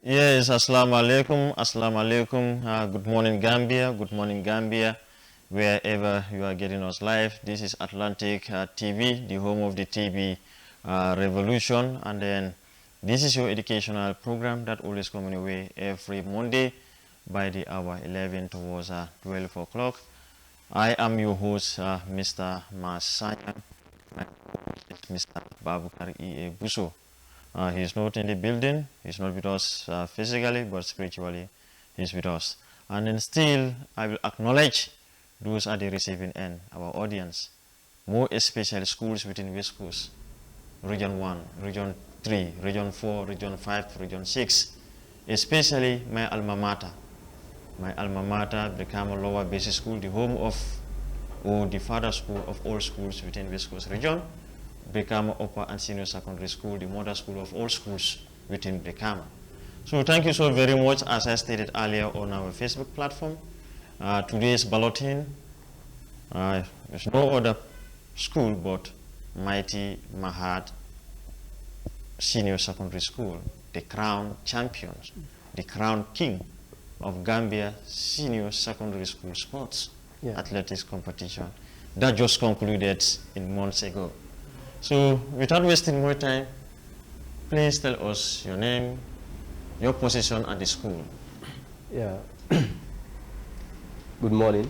Yes, assalamu alaikum, assalamu alaikum. Good morning, Gambia. Good morning, Gambia. Wherever you are getting us live, this is Atlantic TV, the home of the TV revolution. And then this is your educational program that always coming away every Monday by the hour 11 towards 12 o'clock. I am your host, Mr. Sanyang. My host is Mr. Babukar E.A. Buso. He's not in the building, he's not with us physically, but spiritually, he's with us. And then still, I will acknowledge those at the receiving end, our audience, more especially schools within West Coast, Region 1, Region 3, Region 4, Region 5, Region 6, especially my alma mater. My alma mater, Brikama Lower Basic School, the home of, or the father school of all schools within West Coast Region. Brikama Upper and Senior Secondary School, the mother school of all schools within Brikama. So thank you so very much. As I stated earlier on our Facebook platform, today's bulletin is no other school but mighty Mahaad Senior Secondary School, the crown champions, the crown king of Gambia Senior Secondary School sports athletics competition that just concluded in months ago. So, without wasting more time, please tell us your name, your position at the school. Yeah. Good morning,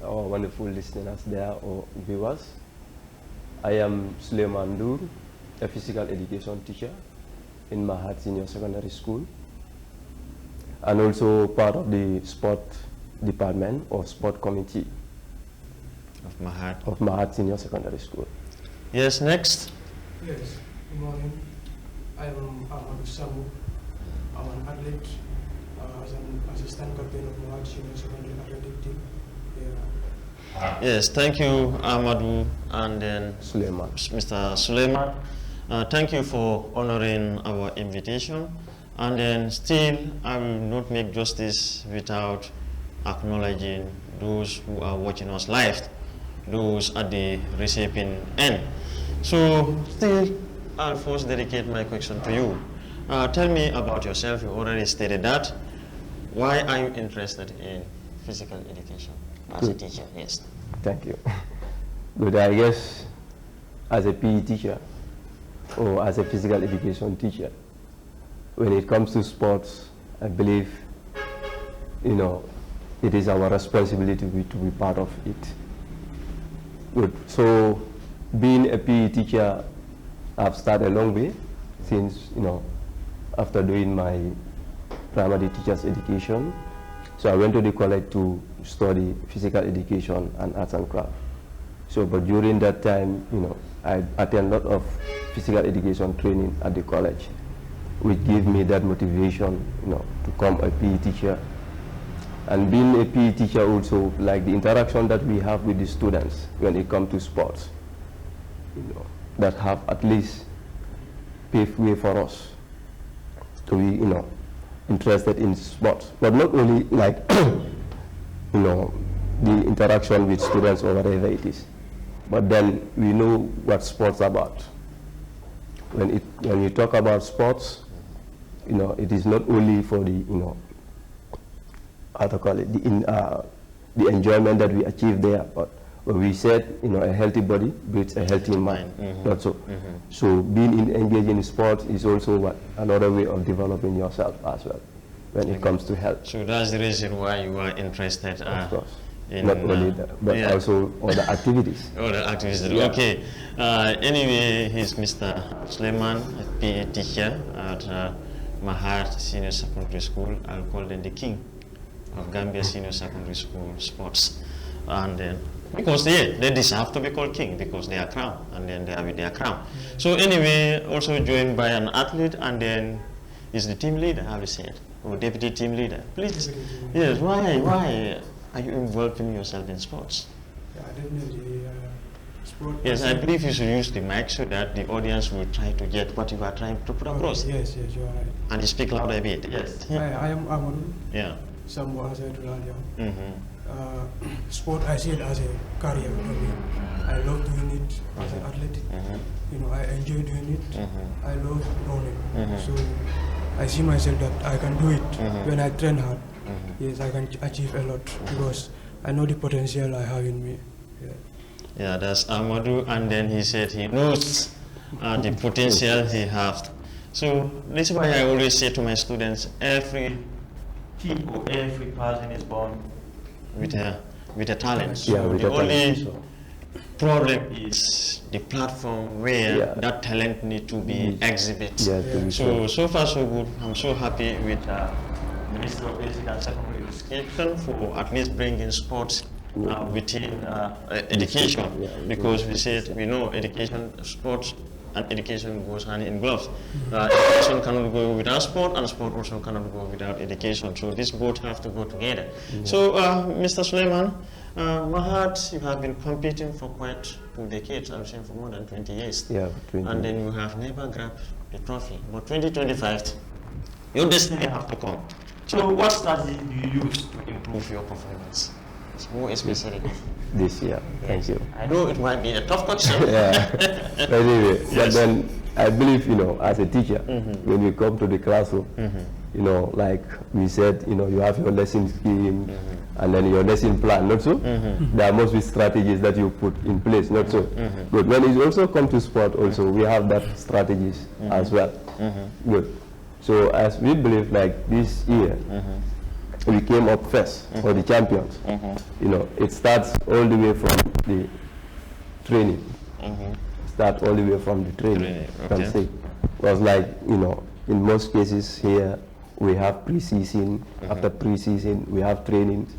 our wonderful listeners there or viewers. I am Suleiman Dur, a physical education teacher in Mahaad Senior Secondary School, and also part of the sport department or sport committee Of Mahaad. of Mahaad Senior Secondary School. Yes, next. Yes, good morning. I am Ahmadu Samu. I'm an athlete as an assistant captain of Mahaad Senior Secondary Athletic Team. Yes, thank you, Amadou, and then Suleiman. Mr. Suleiman. Thank you for honoring our invitation. And then still, I will not make justice without acknowledging those who are watching us live, those at the receiving end. So still, I'll first dedicate my question to you. Tell me about yourself. You already stated that. Why are you interested in physical education as a teacher? Yes. Thank you. Good, I guess as a PE teacher or as a physical education teacher, when it comes to sports, I believe, it is our responsibility to be part of it. Good. So, being a PE teacher, I've started a long way since, after doing my primary teacher's education. So I went to the college to study physical education and arts and craft. So, but during that time, I attended a lot of physical education training at the college, which gave me that motivation, to become a PE teacher. And being a PE teacher also, like the interaction that we have with the students when it comes to sports, that have at least paved way for us to be, interested in sports. But not only like, the interaction with students or whatever it is, but then we know what sports are about. When you talk about sports, it is not only for the, how to call it, the enjoyment that we achieve there, but when we said, a healthy body breeds a healthy mind. Not so. So being engaged in sports is also another way of developing yourself as well when it comes to health. So that's the reason why you are interested. Of course. Not only that, but also other activities. Other activities. Yeah. Okay. Anyway, he's Mr. Suleiman, a PE teacher at Mahaad Senior Secondary School. I'll call them the king of Gambia Senior Secondary School sports. And then, because they deserve to be called king because they are crown, and then they are with their crown. So anyway, also joined by an athlete, and then is the team leader, have you said, or deputy team leader. Please, yes, why are you involving yourself in sports? Yeah, definitely. Sport. Yes, I believe you should use the mic so that the audience will try to get what you are trying to put across. Yes, you are right. And you speak louder a bit. Yes. I am Amadou. Yeah. Somewhat as I told earlier. Mm-hmm. I see it as a career. I love doing it as an athlete. I enjoy doing it. I love running. So I see myself that I can do it when I train hard. Yes, I can achieve a lot because I know the potential I have in me. Yeah, that's Amadou, and then he said he knows the potential he has. So this is why I always say to my students, every kid or every person is born with a talent. So the only problem is the platform where that talent need to be exhibited. So far so good. I'm so happy with Minister of Basic and Secondary Education for at least bringing sports within education, because we know education, sports and education goes hand in gloves. Education cannot go without sport, and sport also cannot go without education. So these both have to go together. So Mr. Suleiman, Mahaad, you have been competing for quite 2 decades, I'm saying for more than 20 years. Yeah, 20. And then you have never grabbed the trophy. But 2025, your destiny have to come. So what strategy do you use to improve your performance? More especially this year. Thank you. I know it might be a tough question. Anyway, but then I believe, as a teacher, when you come to the classroom, like we said, you have your lesson scheme and then your lesson plan, not so? There must be strategies that you put in place, not so? But when it also comes to sport also, we have that strategies as well. Good. So as we believe, like this year, we came up first for the champions. It starts all the way from the training. Start all the way from the training. Can say. Because like, in most cases here, we have pre-season. After pre-season, we have trainings,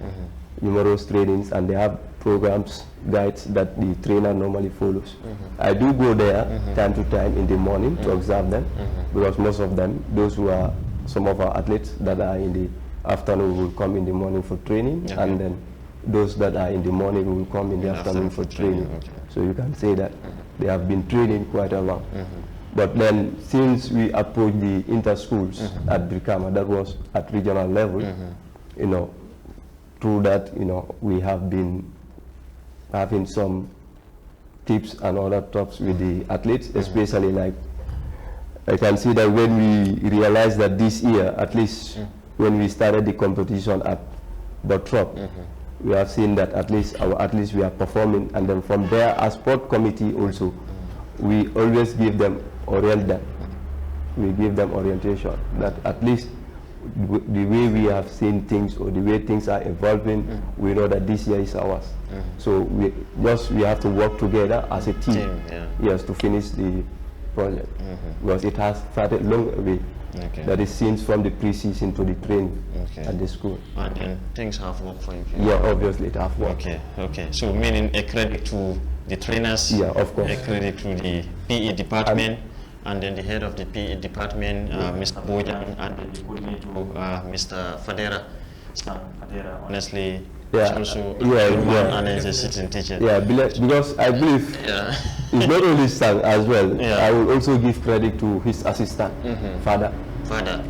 numerous trainings, and they have programs, guides that the trainer normally follows. I do go there time to time in the morning to observe them, because most of them, those who are some of our athletes that are in the afternoon will come in the morning for training, and then those that are in the morning will come in the afternoon for training. So you can say that they have been training quite a lot. But then since we approached the inter-schools at Brikama, that was at regional level, through that, we have been having some tips and other talks with the athletes, especially like, I can see that when we realized that this year, at least when we started the competition at Bantaba, we have seen that at least our athletes we are performing, and then from there, as sport committee also, we always give them, orient them. We give them orientation that at least the way we have seen things or the way things are evolving, we know that this year is ours. So we have to work together as a team, yes, to finish the project, because it has started long away. That is since from the pre-season to the training at the school. And then things have worked for you. Yeah, obviously it has worked. Okay. So meaning a credit to the trainers, of course. A credit to the PE department, and then the head of the PE department, Mr. Bojan, and then the coordinator, Mr. Fadera. Honestly, also an assistant teacher. Yeah, because I believe it's not only Sang as well. I will also give credit to his assistant, Father.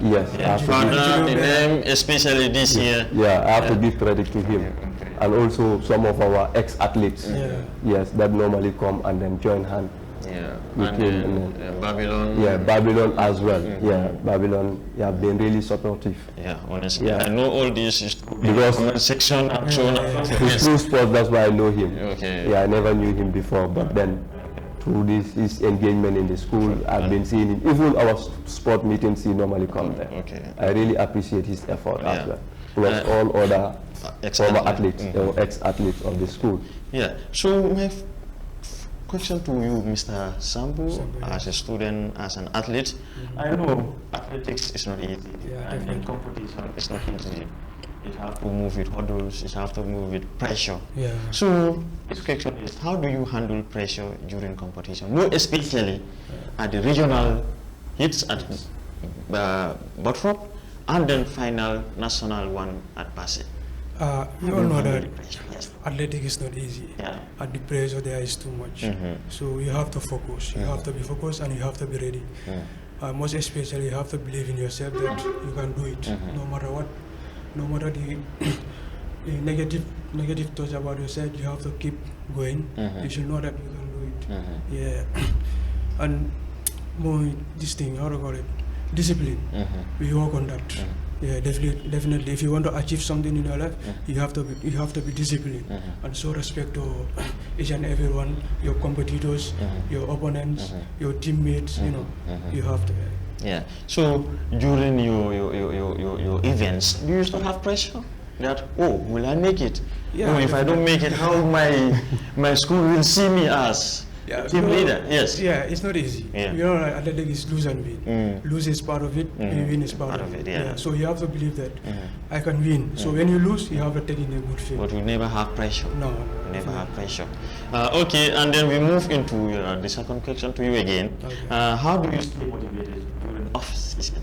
Yes. Father, the name, especially this year. Yeah, I have to give credit to him. And also some of our ex-athletes, yes, that normally come and then join hand. And then Babylon. Babylon as well. Babylon have been really supportive. Honestly, I know all this is because comment section and so on. It's through sports, that's why I know him. I never knew him before, but then through his engagement in the school, I've been seeing him. Even our sport meetings, he normally comes there. I really appreciate his effort as well. Plus all other former athletes or ex-athletes of the school. So my question to you, Mr. Sambu, as a student, as an athlete, I know athletics is not easy, and in competition it's not easy. You have to move with hurdles, you have to move with pressure. So this question is, how do you handle pressure during competition? More especially at the regional hits at Bantaba, and then final national one at Pasig. We all know that athletics is not easy, and the pressure there is too much. So you have to focus. You have to be focused, and you have to be ready. Most especially, you have to believe in yourself that you can do it, no matter what, no matter the negative thoughts about yourself. You have to keep going. You should know that you can do it. And more this thing, how to call it? discipline. We work on that. Yeah, definitely. If you want to achieve something in your life, you have to be disciplined and show respect to each and everyone, your competitors, your opponents, your teammates. You know, you have to. Yeah. So during your events, do you still have pressure that, oh, will I make it? Yeah. Oh, if I don't make it, how my school will see me as team leader? Yes. Yeah, it's not easy. Yeah. You know, like, athletics is lose and win. Lose is part of it. Win is part of it. Yeah. So you have to believe that I can win. So when you lose, you have to take it in a good faith. But we never have pressure. No. Never have pressure. Okay, and then we move into the second question to you again. Okay. How do you stay motivated during off season?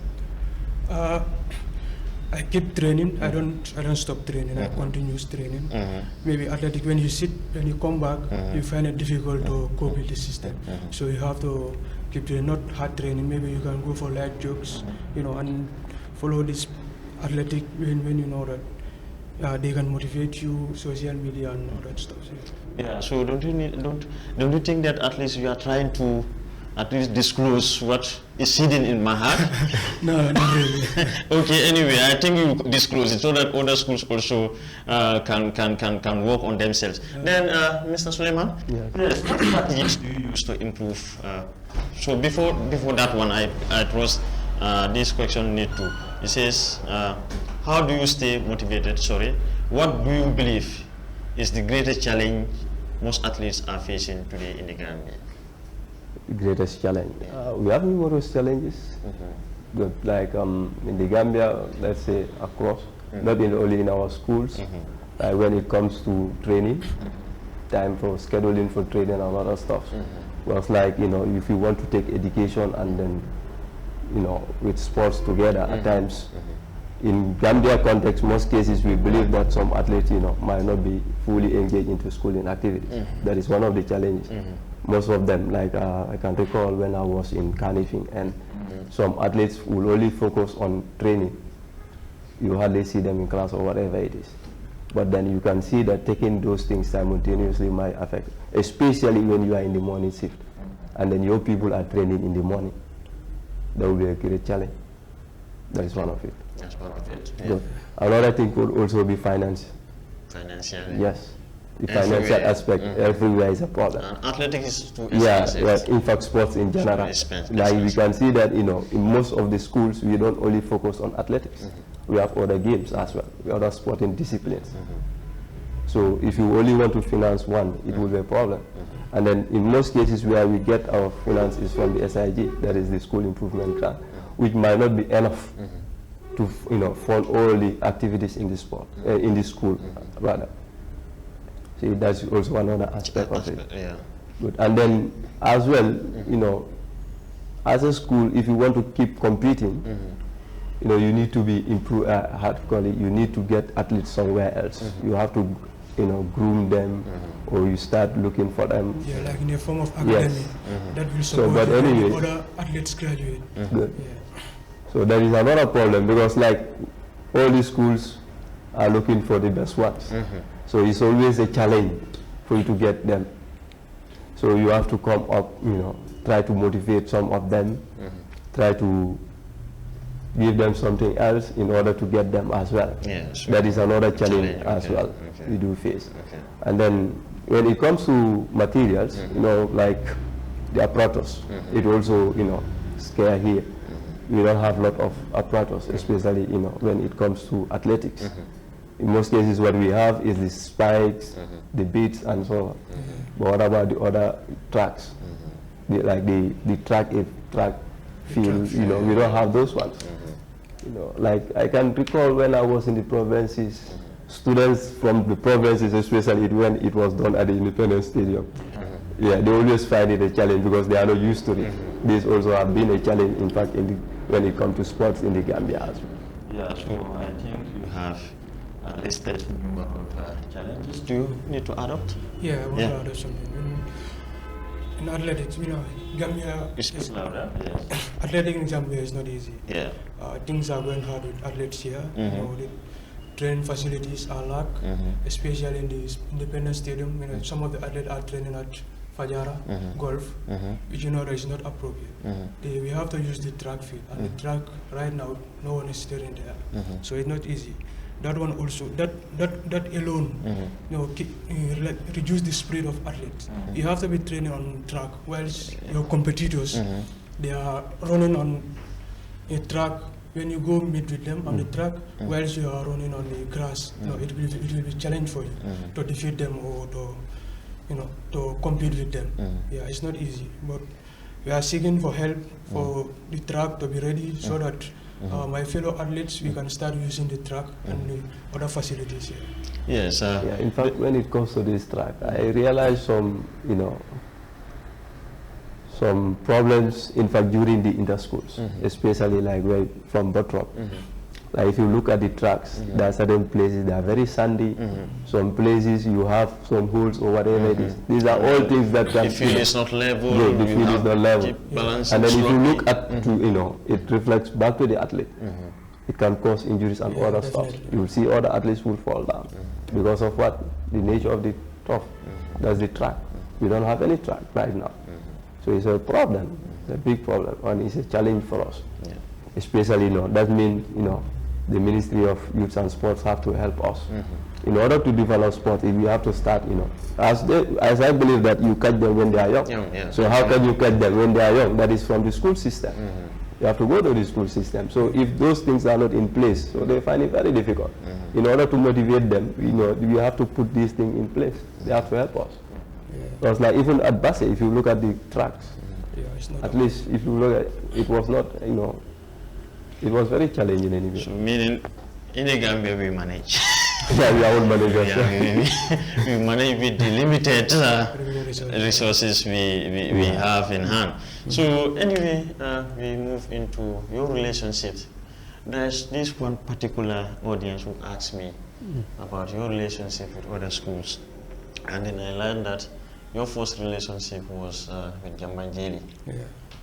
I keep training. I don't stop training. I continue training. Maybe athletic, when you come back, you find it difficult to cope with the system. So you have to keep training, not hard training. Maybe you can go for light jogs, you know, and follow this athletic when you know that they can motivate you, social media and all that stuff. Yeah. So don't you think that at least you are trying to at least disclose what is hidden in Mahaad? No, not really. Okay, anyway, I think you disclose it so that other schools also can work on themselves. Then, Mr. Suleiman, what strategies do you use to improve? So before that one, I trust this question need to. It says, how do you stay motivated? Sorry, what do you believe is the greatest challenge most athletes are facing today in the Gambia? Greatest challenge. We have numerous challenges, but like in the Gambia, let's say across, not only in our schools, when it comes to training, time for scheduling for training and other stuff. Well, like, you know, if you want to take education and then, you know, with sports together, at times, in Gambia context, most cases we believe that some athletes, you know, might not be fully engaged into schooling activities. That is one of the challenges. Most of them, like I can recall when I was in Carnifing, and some athletes will only focus on training. You hardly see them in class or whatever it is. But then you can see that taking those things simultaneously might affect, especially when you are in the morning shift, and then your people are training in the morning. That will be a great challenge. That is one of it. That's one of it. Yeah. But another thing could also be finance. Financially. Yes. The financial aspect everywhere is a problem. Athletics is too expensive. Yeah, in fact, sports in general. Like we can see that, you know, in most of the schools, we don't only focus on athletics. We have other games as well, other sporting disciplines. So if you only want to finance one, it will be a problem. And then in most cases where we get our finance is from the SIG, that is the School Improvement Grant, which might not be enough to, you know, fund all the activities in the sport, in the school, rather. See, that's also another aspect of it. Yeah. Good. And then as well, you know, as a school, if you want to keep competing, you know, you need to be you need to get athletes somewhere else. You have to, you know, groom them, or you start looking for them. Yeah, like in a form of academy that will support but anyway, other athletes graduate. Good. Yeah. So there is another problem, because like all these schools are looking for the best ones. So it's always a challenge for you to get them. So you have to come up, you know, try to motivate some of them, try to give them something else in order to get them as well. Yeah, sure. That is another challenge as well we do face. And then when it comes to materials, you know, like the apparatus, it also, you know, scare here. We don't have a lot of apparatus, especially, you know, when it comes to athletics. In most cases, what we have is the spikes, the beats, and so on. But what about the other tracks? Like the track field, you know, we don't have those ones. You know, like I can recall when I was in the provinces, students from the provinces, especially when it was done at the Independence Stadium, yeah, they always find it a challenge because they are not used to it. This also have been a challenge, in fact, when it comes to sports in the Gambia as well. Yeah, so I think you have listed a number of challenges. Do you need to adopt? Yeah, I want to add something. In athletics, you know, Gambia. You speak louder. Yes. Athletics in Gambia is not easy. Yeah. Things are going hard with athletes here. You know, the training facilities are lack, especially in the Independence Stadium. You know, some of the athletes are training at Fajara, golf, which you know that is not appropriate. We have to use the track field, and the track right now, no one is steering there, so it's not easy. That one also, that alone, you know, reduce the speed of athletes. You have to be training on track, whilst your competitors, they are running on a track. When you go meet with them on the track, whilst you are running on the grass, you know, it will be a challenge for you to defeat them or to, you know, to compete with them. Yeah, it's not easy, but we are seeking for help for the track to be ready so that my fellow athletes, we can start using the track and the other facilities here. Yes. Yeah, in fact, when it comes to this track, I realized some, you know, some problems, in fact, during the inter-schools, especially like from Bottrop. Like if you look at the tracks, there are certain places that are very sandy. Some places you have some holes or whatever it is. These are all things that can. The field is not level. Yeah, the field is not level. And then if you look at, you know, it reflects back to the athlete. It can cause injuries and other stuff. You will see other athletes will fall down because of what? The nature of the turf. That's the track. We don't have any track right now. So it's a problem. It's a big problem, and it's a challenge for us. Especially, you know, that means, you know, the Ministry of Youth and Sports have to help us. In order to develop sport, we have to start, you know, as I believe that you catch them when they are young. So how can you catch them when they are young? That is from the school system. You have to go to the school system. So if those things are not in place, so they find it very difficult. In order to motivate them, you know, we have to put these things in place. They have to help us. Because like even at Basse, if you look at the tracks, at least if you look at it, was not, you know, it was very challenging anyway. So meaning, in the Gambia we manage. Yeah, we are all managers. Yeah, we manage with the limited resources we have in hand. So anyway, we move into your relationships. There's this one particular audience who asked me about your relationship with other schools. And then I learned that your first relationship was with Jambanjeli.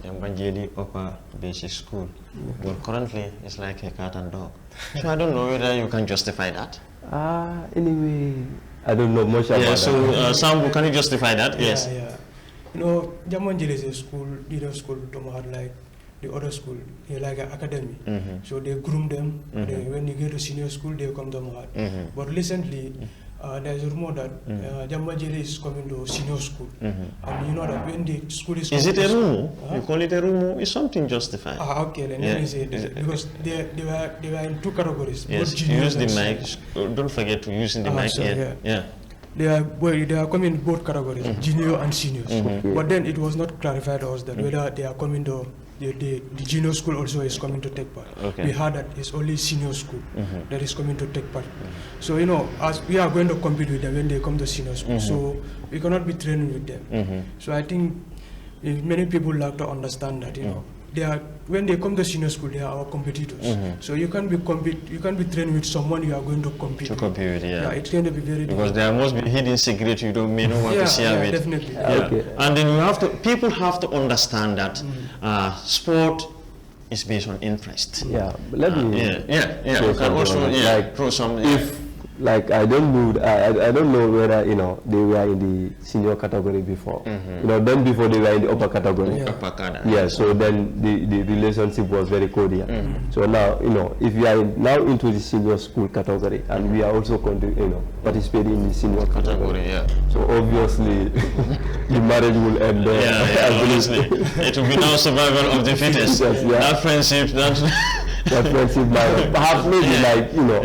Jambanjeli Upper Basic School. But currently it's like a cat and dog. So I don't know whether you can justify that. Anyway, I don't know much about that. So Sambu, can you justify that? Yes. Yeah. You know, Jambanjeli is a school, leader school, Mahaad, like the other school, like an academy. So they groom them. When you get to senior school, they come to Mahaad. But recently, there's a rumor that Jambanjeli is coming to senior school. And you know that when the school is... Is it a rumor? You call it a rumor? Is something justified? Okay, then let me say it. Because they were in two categories. Yes, use the mic. Don't forget to use the mic. Yeah. They are coming in both categories, junior and seniors. But then it was not clarified to us that whether they are coming to the junior school also is coming to take part. We heard that it's only senior school that is coming to take part. So, you know, as we are going to compete with them when they come to senior school, so we cannot be training with them. So I think many people like to understand that, you know, when they come to senior school, they are our competitors. So you can't be training with someone you are going to compete with. Yeah, it's going to be very difficult. Because there must be hidden secret you don't may not want to share with. Definitely. And then people have to understand that sport is based on interest. Let me you can also throw some. Like I don't know whether, you know, they were in the senior category before. You know, then before they were in the upper category. So then the relationship was very cordial. So now, you know, if we are now into the senior school category and we are also going to, you know, participate in the senior category. So obviously the marriage will end there. Obviously. It will be now survival of the fittest. That friendship, that friendship might perhaps maybe like, you know,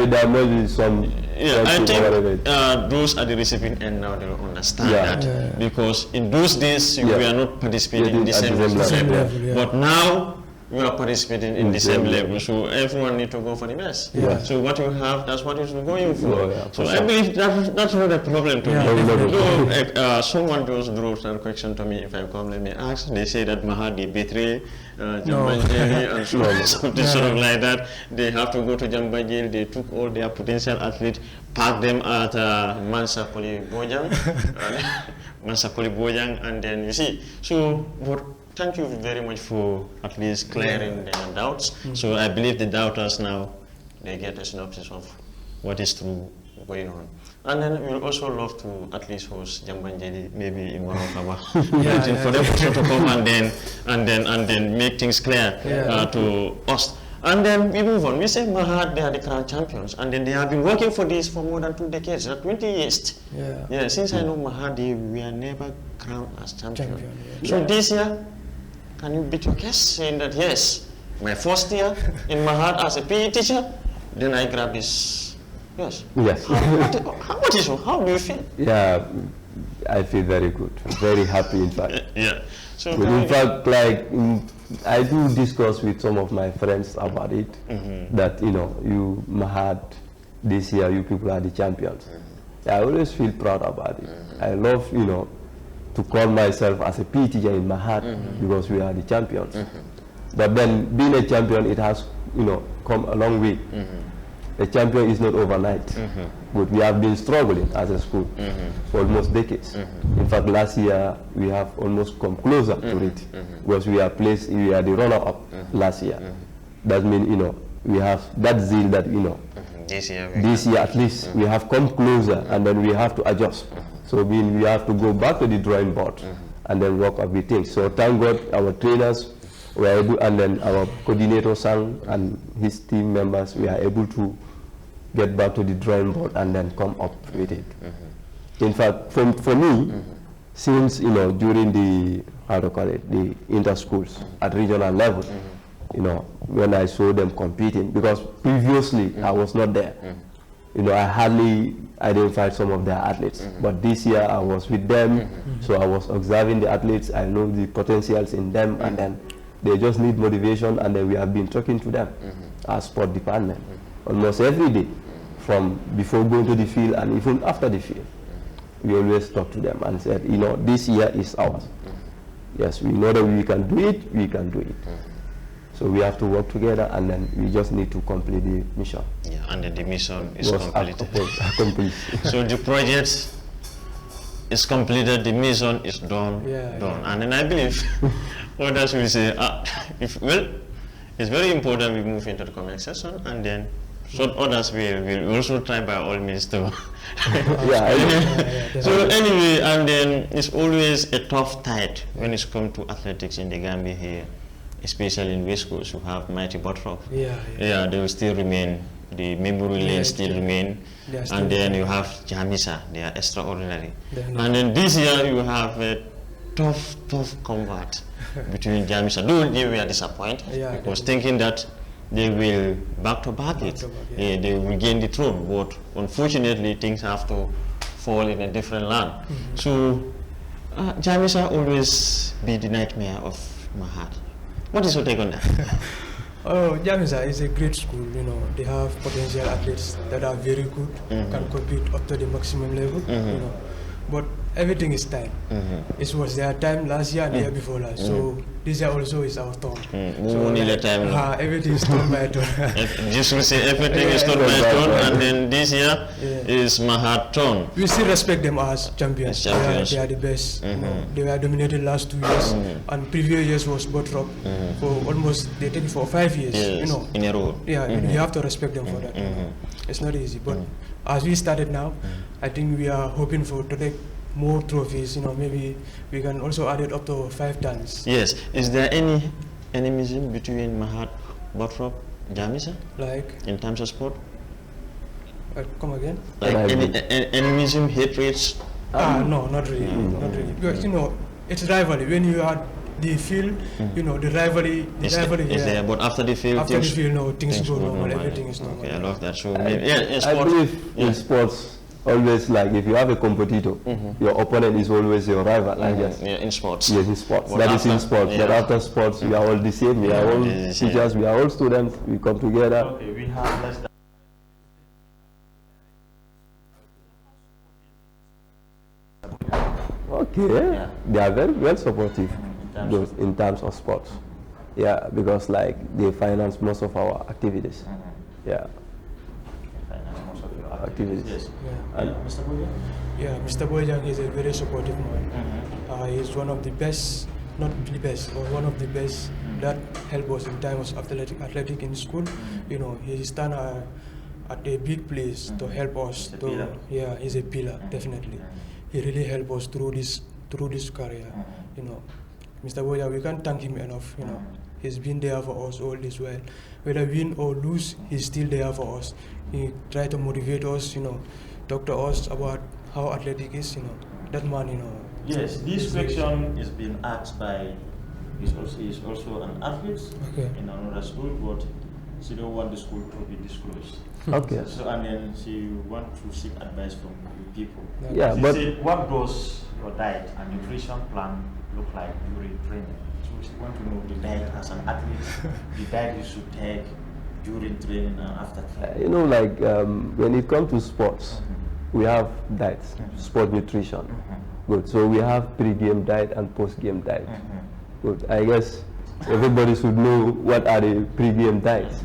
there must be some I think those at the receiving end now they will understand that because in those days we are not participating in the same level. But now we are participating in the same level, so everyone needs to go for the best. So what you have, that's what you're going for. So I believe that's not a problem to me. Though someone just drew that question to me, if I come, let me ask. They say that Mahaad betrayed Jambanjeli and something sort of like that. They have to go to Jambanjeli. They took all their potential athletes, parked them at Mansa Koli Bojang, and then you see. So, but thank you very much for at least clearing their doubts. So I believe the doubters now, they get a synopsis of what is true, going on. And then we'll also love to at least host Jambanjeli maybe in one of our yeah, for them also to come and then make things clear to us. And then we move on. We say Mahaad, they are the crown champions, and then they have been working for this for more than 2 decades, 20 years. Yeah. Since I know Mahaad, we are never crowned as champion. So this year, can you beat your case saying that yes, my first year in Mahaad as a PE teacher, then I grab this. Yes. Yes. How do you feel? Yeah, I feel very good, very happy in fact. Yeah. So in fact, like I do discuss with some of my friends about it, that you Mahaad, this year you people are the champions. I always feel proud about it. I love to call myself as a PE teacher in Mahaad because we are the champions. But then being a champion, it has come a long way. A champion is not overnight, but we have been struggling as a school for almost decades. In fact, last year we have almost come closer to it because we are the runner-up last year. That means we have that zeal that this year at least we have come closer, and then we have to adjust. So we have to go back to the drawing board and then work up with things. So thank God our trainers were able, and then our coordinator Sang and his team members, we are able to get back to the drawing board and then come up with it. In fact, for me, since during the the inter-schools at regional level, when I saw them competing, because previously I was not there. I hardly identified some of their athletes, but this year I was with them, so I was observing the athletes. I know the potentials in them, and then they just need motivation, and then we have been talking to them, our sport department, almost every day, from before going to the field and even after the field. We always talk to them and said, this year is ours. Yes, we know that we can do it, we can do it. So we have to work together, and then we just need to complete the mission. Yeah, and then the mission is completed. Complete. So the project is completed, the mission is done. And then I believe others will say, it's very important we move into the comment section, and then so others will also try by all means to. So anyway, and then it's always a tough tide when it's come to athletics in the Gambia here, especially in West Coast. You have Mighty Bottrop. They will still remain. The memory lanes still remain. And then you have Jamisa. They are extraordinary. And then this year you have a tough combat between Jamisa. Though they were disappointed because thinking that they will back to back it. They will gain the throne, but unfortunately things have to fall in a different land. So Jamisa always be the nightmare of Mahaad. What is your take on that? Jamisa is a great school. They have potential athletes that are very good, can compete up to the maximum level. But everything is time. It was their time last year and the year before last. So this year also is our turn. So everything is turned by turn. Just to say everything is turned by turn, and then this year is Mahaad turn. We still respect them as champions. They are the best. They were dominated last 2 years, and previous years was Bottrop for almost, they take it for 5 years. In a row. You have to respect them for that. It's not easy, but as we started now, I think we are hoping to take more trophies. Maybe we can also add it up to 5 times. Yes. Is there any animism between Mahaad, Bottrop, Jamisa? Like? In terms of sport? Come again? Like animism, hatreds? No, not really. Not really. Because it's rivalry. When you are the field, the rivalry is there, but after the field, things go normal. Everything is normal. Okay, I love that. So I believe in sports, always, like, if you have a competitor, your opponent is always your rival. In sports. Yes, in sports. That is in sports. But after sports, we are all the same. We are all teachers. We are all students. We come together. Okay, we have less than. Okay, they are very well supportive in terms of sports. Yeah, because like they finance most of our activities. Activities. Mr. Boyang? Yeah, Mr. Boyang is a very supportive man. He's one of the best, not the best, or one of the best that help us in times of athletic in school. He stand at a big place to help us. Yeah, he's a pillar, definitely. He really helped us through this career. You know, Mr. Boya, we can't thank him enough. You know, he's been there for us all this while. Whether win or lose, he's still there for us. He tried to motivate us. You know, talk to us about how athletic is. You know, that man. You know. Yes, this question is being asked by. He's also an athlete in another school, but she don't want the school to be disclosed. Okay. So and then she want to seek advice from the people. Yeah, she but said, what does your diet and nutrition plan look like during training? So she want to know the diet as an athlete, the diet you should take during training and after training. you know, like when it comes to sports, we have diets, sport nutrition. Good. So we have pre-game diet and post-game diet. Good. I guess everybody should know what are the pre-game diets.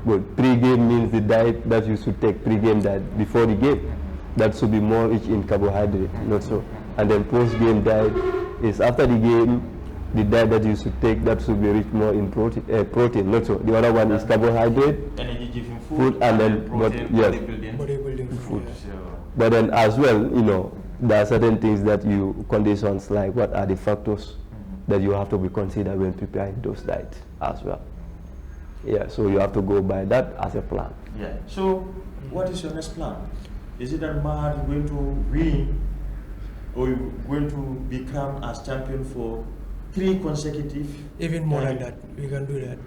Good. Pre-game means the diet that you should take, pre-game diet before the game. That should be more rich in carbohydrate, not so. And then post-game diet is after the game, the diet that you should take that should be rich more in protein, not so. The other one is carbohydrate, energy-giving food, and then protein, bodybuilding food. But then as well, you know, there are certain things that conditions like what are the factors that you have to be considered when preparing those diets as well. Yeah, so you have to go by that as a plan. Yeah. So, what is your next plan? Is it that Mahaad is going to win, or you going to become as champion for 3 consecutive? Even more than that, we can do that.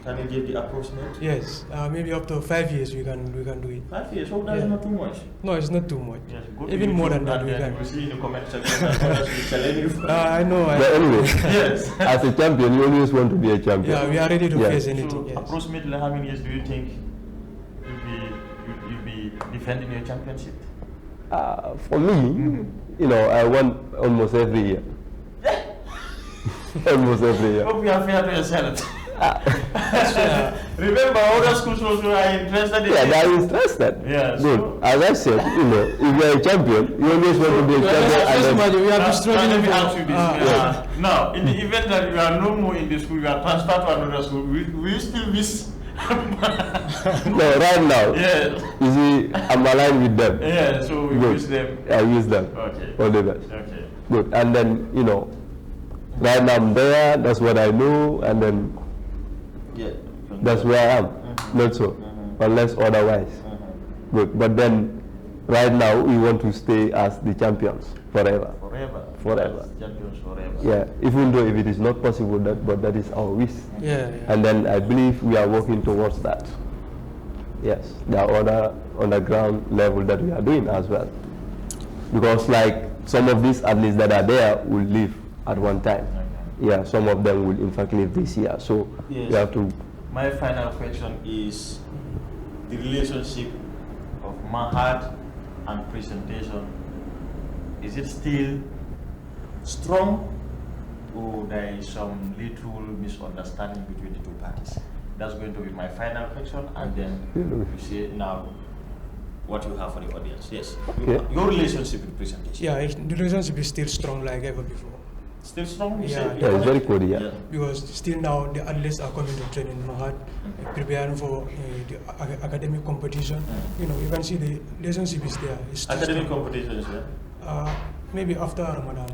Can you give the approximate? Yes, maybe up to 5 years we can do it. 5 years. So that's not too much. No, it's not too much. Yes, even more than that we can. We see in the comment section that others will challenge you. I know. But anyway, yes. As a champion, you always want to be a champion. Yeah, we are ready to face anything. So yes. approximately how many years do you think you'll be defending your championship? For me, you know, I won almost every year. Almost every year. Hope you are fair to yourself. Remember, other schools also are interested in they are interested. Yeah, good. so as I said, you know, if you are a champion, you always want to be a champion. We have struggling. Let me ask you this. Now, in the event that you are no more in the school, you are transferred to another school, will you still miss? No, right now. Yes. You see, I'm aligned with them. Yeah, so we use them. I use them. Okay. All the best. Okay. Good. And then, you know, right now I'm there, that's what I know, and then that's where I am. Not so, unless otherwise. Good. But then, right now, we want to stay as the champions forever. Forever. Champions forever. Yeah, even though if it is not possible, but that is our wish. Yeah. And then I believe we are working towards that. Yes, there are other underground level that we are doing as well. Because like some of these athletes that are there will leave at one time. Yeah, some of them will in fact leave this year. So yes. you have to. My final question is the relationship of Mahaad and presentation. Is it still strong, or there is some little misunderstanding between the two parties? That's going to be my final question, and then you say now what you have for the audience. Yes. Okay. Your relationship with presentation. Yeah, the relationship is still strong like ever before. Still strong? Yeah, it's very good, yeah. Because still now the athletes are coming to train in Mahaad, preparing for the academic competition. You know, you can see the relationship is there. It's academic competitions, yeah? Maybe after Ramadan.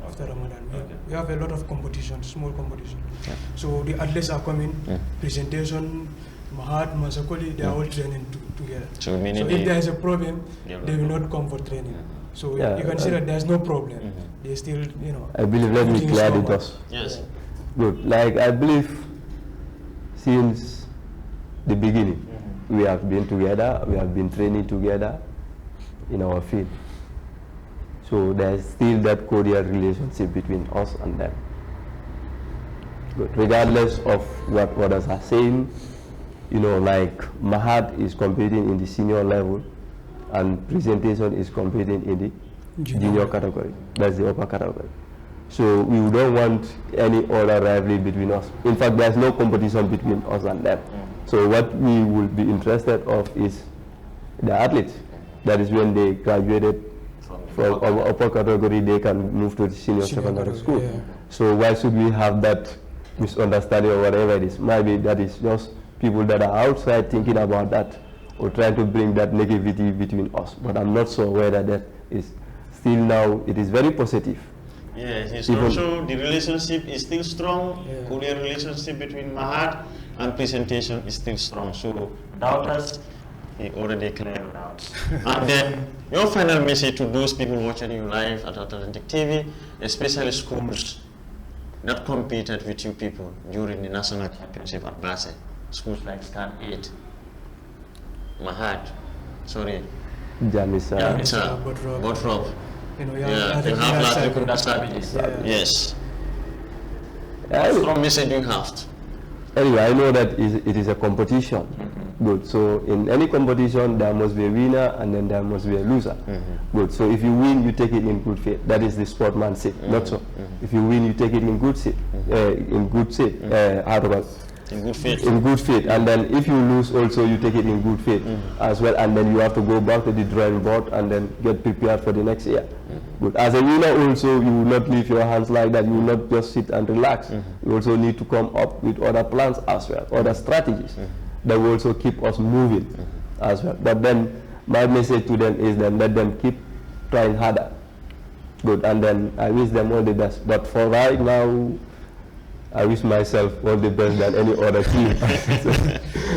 After Ramadan. We have a lot of competition, small competition. Yeah. So the athletes are coming, presentation, Mahaad, Masakoli, they are all training together. So if there is a problem, they will not come for training. So you can see that there's no problem. They still, you know. I believe, let me clear the dust. Yes. Good. Like I believe since the beginning, we have been together, we have been training together in our field. So there's still that cordial relationship between us and them. But regardless of what others are saying, you know, like Mahaad is competing in the senior level and presentation is competing in the junior category. That's the upper category. So we don't want any other rivalry between us. In fact, there's no competition between us and them. So what we will be interested of is the athletes. That is when they graduated from upper category, they can move to the senior secondary school. Yeah. So why should we have that misunderstanding or whatever it is? Maybe that is just people that are outside thinking about that. or trying to bring that negativity between us. But I'm not sure whether that is still now, it is very positive. Yes, it's also the relationship is still strong. Yeah. Korean relationship between Mahaad and presentation is still strong. So doubters, he already cleared out. And then your final message to those people watching you live at Atlantic TV, especially schools that competed with you people during the national championship at Base. Schools like Scan 8, Mahaad, sorry, Janisa. Botrop. You know, Yeah, you have that. Yes. What strong message you have? Anyway, I know that it is a competition. Good. So in any competition, there must be a winner and then there must be a loser. Good. So if you win, you take it in good faith. That is the sportsmanship. Not so. If you win, you take it in good faith. In good faith. In good faith. And then if you lose also, you take it in good faith as well. And then you have to go back to the drawing board and then get prepared for the next year. Good. As a winner also, you will not leave your hands like that. You will not just sit and relax. You also need to come up with other plans as well, other strategies that will also keep us moving as well. But then my message to them is then let them keep trying harder. Good. And then I wish them all the best. But for right now, I wish myself all the best than any other team.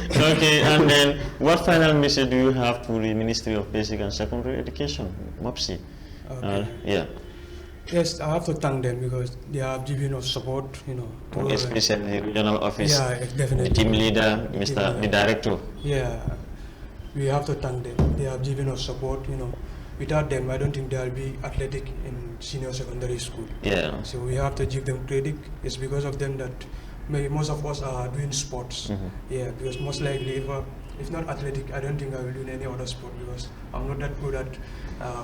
Okay, and then what final message do you have to the Ministry of Basic and Secondary Education, MOPSI? Okay. Yeah. Yes, I have to thank them because they have given us support, you know. To, especially the regional office, yeah, definitely. the team leader, the director. Yeah, we have to thank them. They have given us support, you know. Without them, I don't think there will be athletic in senior secondary school. Yeah. So we have to give them credit. It's because of them that maybe most of us are doing sports. Yeah, because most likely if not athletic, I don't think I will do any other sport because I'm not that good at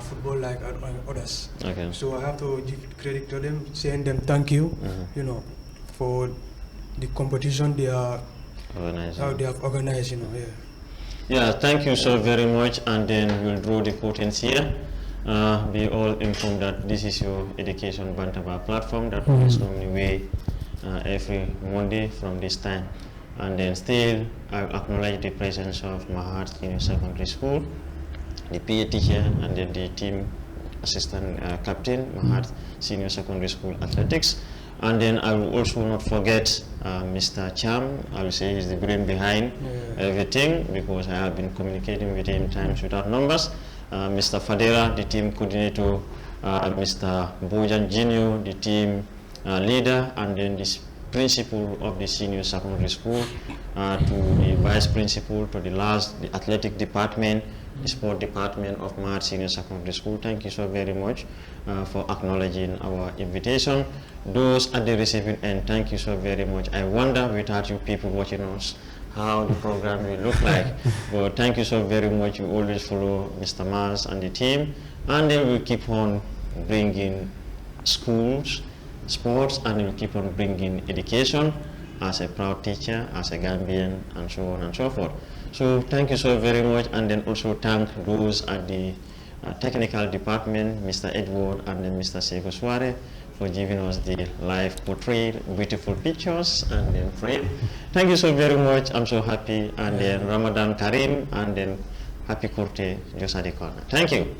football like others. Okay. So I have to give credit to them, saying them thank you, you know, for the competition they are how they have organized, you know. Yeah. Yeah, thank you so very much, and then we'll draw the curtains here. Be all informed that this is your education Bantaba platform that is normally way every Monday from this time. And then still, I acknowledge the presence of Mahaad Senior Secondary School, the PA teacher, and then the team assistant captain, Mahaad Senior Secondary School Athletics. And then I will also not forget Mr. Cham. I will say he's the brain behind everything because I have been communicating with him times without numbers. Mr. Fadera, the team coordinator, Mr. Bojan Jr., the team leader, and then this principal of the senior secondary school, to the vice principal, to the athletic department, the sport department of Mahaad Senior Secondary School. Thank you so very much for acknowledging our invitation. Those at the receiving end, thank you so very much. I wonder without you people watching us how the program will look like. But thank you so very much. You always follow Mr. Mars and the team, and then we'll keep on bringing schools, sports, and we'll keep on bringing education as a proud teacher, as a Gambian, and so on and so forth. So thank you so very much, and then also thank those at the technical department, Mr. Edward and then Mr. Sego Suare, for giving us the live portrait, beautiful pictures, and then frame. Thank you so very much. I'm so happy, and then Ramadan Karim, and then happy Kurte Josadi Corner. Thank you.